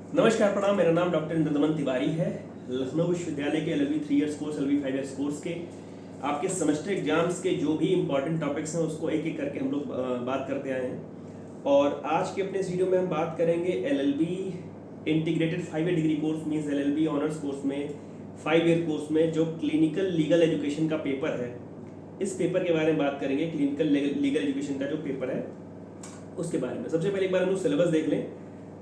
नमस्कार प्रणाम, मेरा नाम डॉक्टर इंद्रदमन तिवारी है। लखनऊ विश्वविद्यालय के LLB 3 years course, LLB 5 years course के आपके सेमेस्टर एग्जाम्स के जो भी इंपॉर्टेंट टॉपिक्स हैं उसको एक एक करके हम लोग बात करते आए हैं। और आज के अपने इस वीडियो में हम बात करेंगे LLB integrated 5 year degree course means LLB honours course में 5 ईयर कोर्स में जो क्लिनिकल लीगल एजुकेशन का पेपर है, इस पेपर के बारे में बात करेंगे। क्लिनिकल लीगल एजुकेशन का जो पेपर है उसके बारे में सबसे पहले एक बार हम लोग सिलेबस देख लें।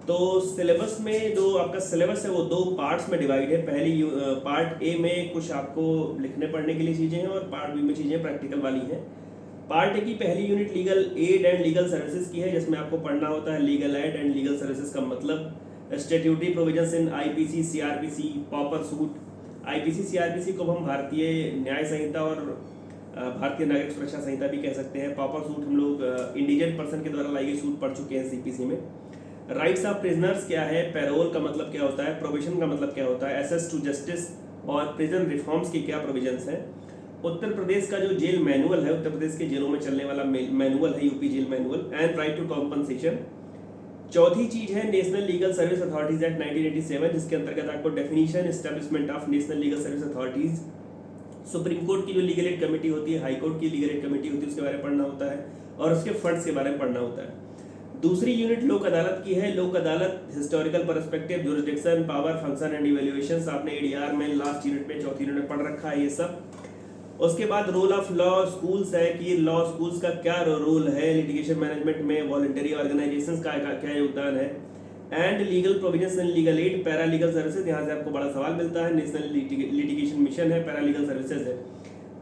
तो सिलेबस में जो आपका सिलेबस है वो दो पार्ट्स में डिवाइड है। पहली पार्ट ए में कुछ आपको लिखने पढ़ने के लिए चीज़ें हैं और पार्ट बी में चीज़ें प्रैक्टिकल वाली हैं। पार्ट ए की पहली unit legal aid and legal services की है, जिसमें आपको पढ़ना होता है legal aid and legal services का मतलब statutory provisions in IPC, CRPC, pauper suit. IPC, CRPC को हम भारतीय न्याय संहिता और भारतीय नागरिक सुरक्षा संहिता भी कह सकते हैं। पॉपर सूट हम लोग इंडिजेंट पर्सन के द्वारा लाई गई सूट पढ़ चुके हैं CPC में। राइट्स ऑफ प्रिजनर्स क्या है, पैरोल का मतलब क्या होता है, प्रोविजन का मतलब क्या होता है, एक्सेस टू जस्टिस और प्रिजन रिफॉर्म्स की क्या प्रोविजंस हैं। उत्तर प्रदेश का जो जेल मैनुअल है, उत्तर प्रदेश के जेलों में चलने वाला मैनुअल है, UP jail manual and right to compensation. चौथी चीज है national legal service authorities act 1987, जिसके अंतर्गत आपको definition, establishment of national legal service authorities, supreme court की जो लीगल एड कमेटी होती है, हाई कोर्ट की लीगल एड कमेटी होती है, उसके बारे में पढ़ना होता है और उसके फंड्स के बारे में पढ़ना होता है। दूसरी यूनिट लोक अदालत की है। लोक अदालत historical perspective, jurisdiction, power, function and evaluations आपने ADR में लास्ट यूनिट में, चौथी यूनिट में पढ़ रखा है ये सब। उसके बाद रोल ऑफ लॉ स्कूल्स है कि लॉ स्कूल्स का क्या रोल है लिटिगेशन मैनेजमेंट में, वॉलंटरी ऑर्गेनाइजेशंस का क्या योगदान है, and legal provisions and legal aid, para legal services, यहाँ से आपको बड़ा सवाल मिलता है। नेशनल लिटिगेशन मिशन है, पैरा लीगल सर्विसेज है।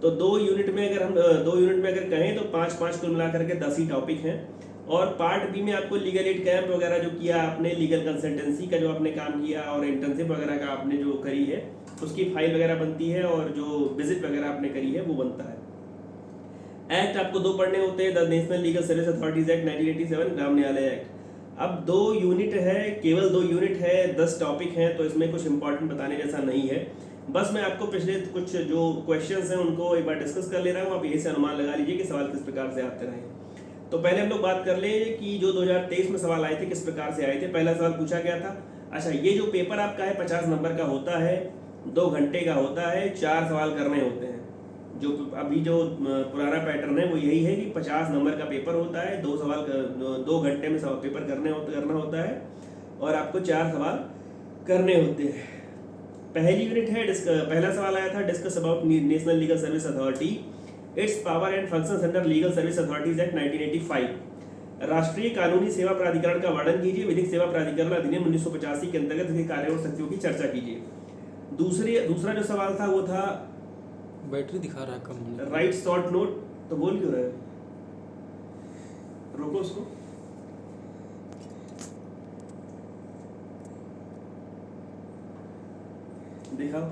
तो दो यूनिट में अगर कहें तो 5-5 कुल मिलाकर के 10 ही टॉपिक हैं। और पार्ट बी में आपको लीगल एड कैंप वगैरह जो किया आपने, लीगल कंसल्टेंसी का जो आपने काम किया और इंटर्नशिप वगैरह का आपने जो करी है उसकी फाइल वगैरह बनती है और जो विजिट वगैरह आपने करी है वो बनता है। एक्ट आपको दो पढ़ने होते हैं, the national legal service authorities act 1987, ग्राम न्यायालय एक्ट। अब 2 यूनिट है, केवल 2 यूनिट है, 10 टॉपिक हैं, तो इसमें कुछ इंपॉर्टेंट बताने जैसा नहीं है। बस मैं आपको पिछले कुछ जो क्वेश्चंस हैं उनको एक बार डिस्कस कर ले रहा हूँ। आप यही से अनुमान लगा लीजिए कि सवाल किस प्रकार से आते रहे। तो पहले हम लोग बात कर ले कि जो 2023 में सवाल आए थे किस प्रकार से आए थे। पहला सवाल पूछा गया था, अच्छा ये जो पेपर आपका है 50 नंबर का होता है, 2 घंटे का होता है, 4 सवाल करने होते हैं। जो अभी जो पुराना पैटर्न है वो यही है कि 50 नंबर का पेपर होता है, 2 घंटे में पेपर करना होता है और आपको 4 सवाल करने होते हैं। पहली यूनिट है, पहला सवाल आया था, discuss about national legal service authority, it's power and functions under legal service authorities act 1985। राष्ट्रीय कानूनी सेवा प्राधिकरण का वर्णन कीजिए। विधिक सेवा प्राधिकरण अधिनियम 1985 के अंतर्गत इसके कार्य और शक्तियों की चर्चा कीजिए। दूसरा जो सवाल था वो था, बैटरी दिखा रहा है कम, राइट शॉर्ट नोट, तो बोल क्यों रहे हो, रोको उसको। दिखाओ।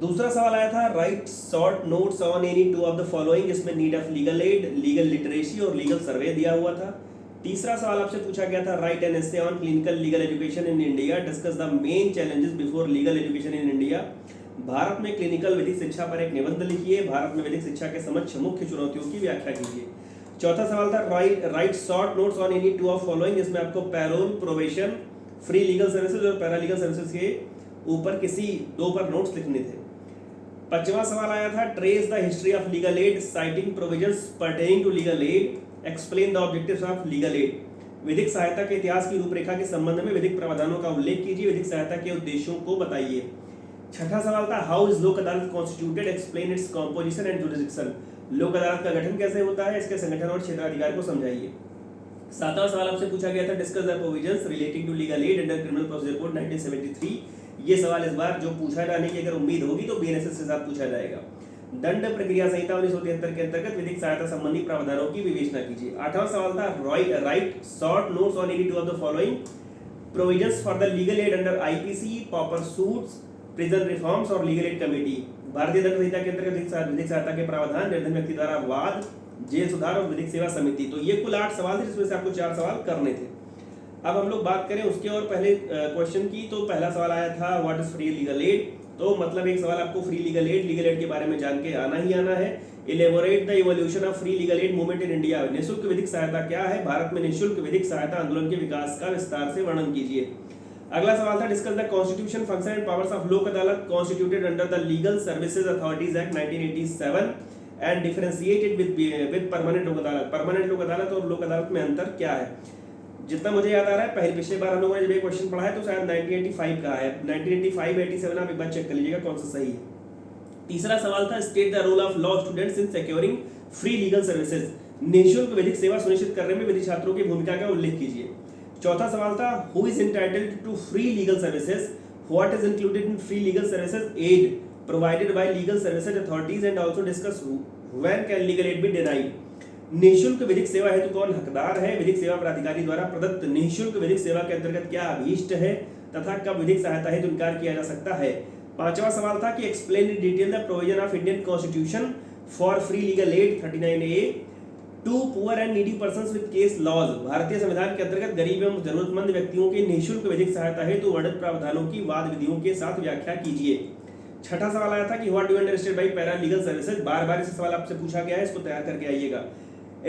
दूसरा सवाल आया था, write short notes on any 2 of the following, इसमें need of legal aid, legal literacy और लीगल सर्वे दिया हुआ था। तीसरा सवाल आपसे पूछा गया था, write an essay on clinical legal education in India, discuss the main challenges before legal education in India. Bharat में क्लिनिकल विधिक शिक्षा पर एक निबंध लिखिए। भारत में विधिक शिक्षा के समक्ष मुख्य चुनौतियों की व्याख्या कीजिए। चौथा सवाल था, write short notes on any 2 of following, इसमें आपको parole, probation, free legal services और पैरा लीगल सर्विसेज के ऊपर किसी 2 पर नोट्स लिखने थे। पांचवा सवाल आया था, trace the history of legal aid, citing provisions pertaining to legal aid, explain the objectives of legal aid. विधिक सहायता के इतिहास की रूपरेखा के संबंध में विधिक प्रावधानों का उल्लेख कीजिए। विधिक सहायता के उद्देश्यों को बताइए। छठा सवाल था, हाउ इज लोक अदालत constituted, explain its composition and jurisdiction. लोक अदालत का गठन कैसे होता है, इसके संगठन और क्षेत्राधिकार को समझाइए। सातवां सवाल आपसे पूछा गया था, discuss the provisions relating to legal aid under criminal procedure code 1973। ये सवाल इस बार जो पूछा जाने की अगर उम्मीद होगी तो BNSS के साथ पूछा जाएगा। दंड प्रक्रिया संहिता 1973 के अंतर्गत विधिक सहायता संबंधी प्रावधानों की विवेचना कीजिए। आठवां सवाल था, write short notes on any 2 of the following, provisions for the legal aid under IPC, pauper suits, prison reforms और लीगल एड कमेटी। भारतीय दंड संहिता के अंतर्गत विधिक सहायता के प्रावधान, निर्धन व्यक्ति द्वारा वाद, जेल सुधार और विधिक सेवा समिति। तो ये कुल 8 सवाल थे, जिसमें से आपको 4 सवाल करने थे। अब हम लोग बात करें उसके और पहले क्वेश्चन की। तो पहला सवाल आया था, what is free legal add, तो मतलब एक सवाल आपको फ्री लीगल एड के बारे में जान के आना ही आना है। Elaborate the evolution of free legal add movement in India. निःशुल्क विधिक सहायता क्या है? भारत में निःशुल्क विधिक सहायता आंदोलन के विकास का विस्तार से वर्णन कीजिए। अगला सवाल था discuss the constitution function and powers of लोक अदालत constituted under the legal services authorities act 1987 and differentiated with permanent लोक अदालत। परमानेंट लोक अदालत और लोक अदालत में अंतर क्या है? जितना मुझे याद आ रहा है पहले पिछले बार हम लोगों ने जब ये क्वेश्चन पढ़ा है तो शायद 1985 का है। 1985 87 आप एक बार चेक कर लीजिएगा कौन सा सही है। तीसरा सवाल था state the role of law students in securing free legal services. निःशुल्क विधिक सेवा सुनिश्चित करने में विधि छात्रों की भूमिका का उल्लेख कीजिए। चौथा सवाल था who is entitled to free legal services, what is included in free legal services aid provided by legal services authorities and also discuss when can legal aid be denied. निःशुल्क विधिक सेवा हेतु कौन हकदार है? विधिक सेवा प्राधिकारी द्वारा प्रदत्त निःशुल्क विधिक सेवा के अंतर्गत क्या अभीष्ट है तथा कब विधिक सहायता हेतु इनकार किया जा सकता है? पांचवा सवाल था कि explain in detail the provision of Indian constitution for free legal aid 39A to poor and needy persons with case laws. भारतीय संविधान के अंतर्गत गरीब एवं जरूरतमंद व्यक्तियों के निःशुल्क विधिक सहायता हेतु वर्णित प्रावधानों की वाद विधियों के साथ व्याख्या कीजिए। छठा सवाल आया था कि what do you understand by para legal services. बार-बार इस सवाल आपसे पूछा गया है, इसको तैयार करके आइएगा।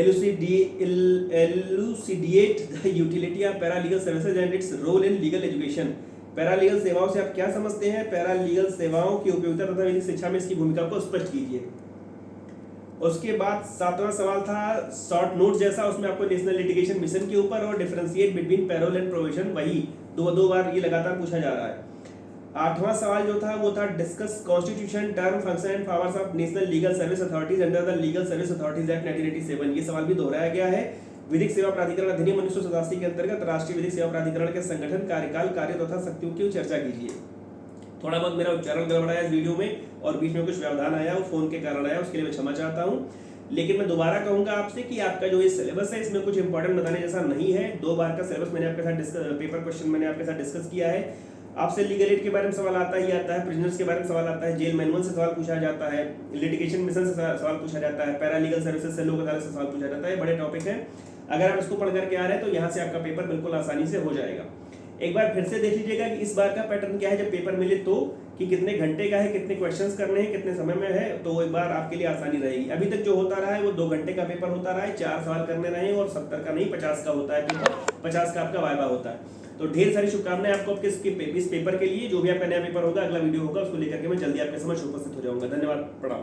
elucidate the utility of paralegal services and its role in legal education। Paralegal सेवाओं से आप क्या समझते हैं? पैरालीगल सेवाओं की उपयोगिता तथा विधिक शिक्षा में इसकी भूमिका को स्पष्ट कीजिए। उसके बाद सातवां सवाल था शॉर्ट नोट जैसा, उसमें आपको नेशनल लिटिगेशन मिशन के ऊपर और differentiate between parole and provision, वही दो बार ये लगातार पूछा जा रहा है। आठवां सवाल जो था वो था discuss constitution term function and powers of national legal service authorities under the legal service authorities act 1987। ये सवाल भी दोहराया गया है। विधिक सेवा प्राधिकरण अधिनियम 1987 के अंतर्गत राष्ट्रीय विधिक सेवा प्राधिकरण के संगठन, कार्यकाल, कार्य तथा शक्तियों की चर्चा कीजिए। थोड़ा बहुत मेरा उच्चारण गड़बड़ाया इस वीडियो में और बीच में कुछ व्यवधान आया, वो फोन के कारण आया, उसके लिए मैं क्षमा चाहता हूँ। लेकिन मैं दोबारा कहूंगा आपसे कि आपका जो ये सिलेबस है इसमें कुछ इंपॉर्टेंट बताने जैसा नहीं है। 2 बार का सिलेबस मैंने आपके साथ पेपर क्वेश्चन मैंने आपके साथ डिस्कस किया है। आपसे लीगल एड के बारे में सवाल आता ही आता है, प्रिजनर्स के बारे में सवाल आता है, जेल मैनुअल से सवाल पूछा जाता है, लिटिगेशन मिशन से सवाल पूछा जाता है, पैरालीगल सर्विसेज से लोक अदालत से सवाल पूछा जाता है। बड़े टॉपिक हैं, अगर आप इसको पढ़ करके आ रहे हैं तो यहाँ से आपका पेपर बिल्कुल आसानी से हो जाएगा। एक बार फिर से देख लीजिएगा कि इस बार का पैटर्न क्या है जब पेपर मिले तो, कि कितने घंटे का है, कितने क्वेश्चंस करने हैं, कितने समय में है, तो एक बार आपके लिए आसानी रहेगी। अभी तक जो होता रहा है वो 2 घंटे का पेपर होता रहा है, 4 सवाल करने रहे और 70 का नहीं 50 का होता है पेपर, 50 का आपका वाइवा होता है। तो ढेर सारी शुभकामनाएं आपको आपके इस पेपर के लिए। जो भी आपका नया पेपर होगा, अगला वीडियो होगा, उसको लेकर के मैं जल्दी आपके समक्ष उपस्थित हो जाऊंगा। धन्यवाद, प्रणाम।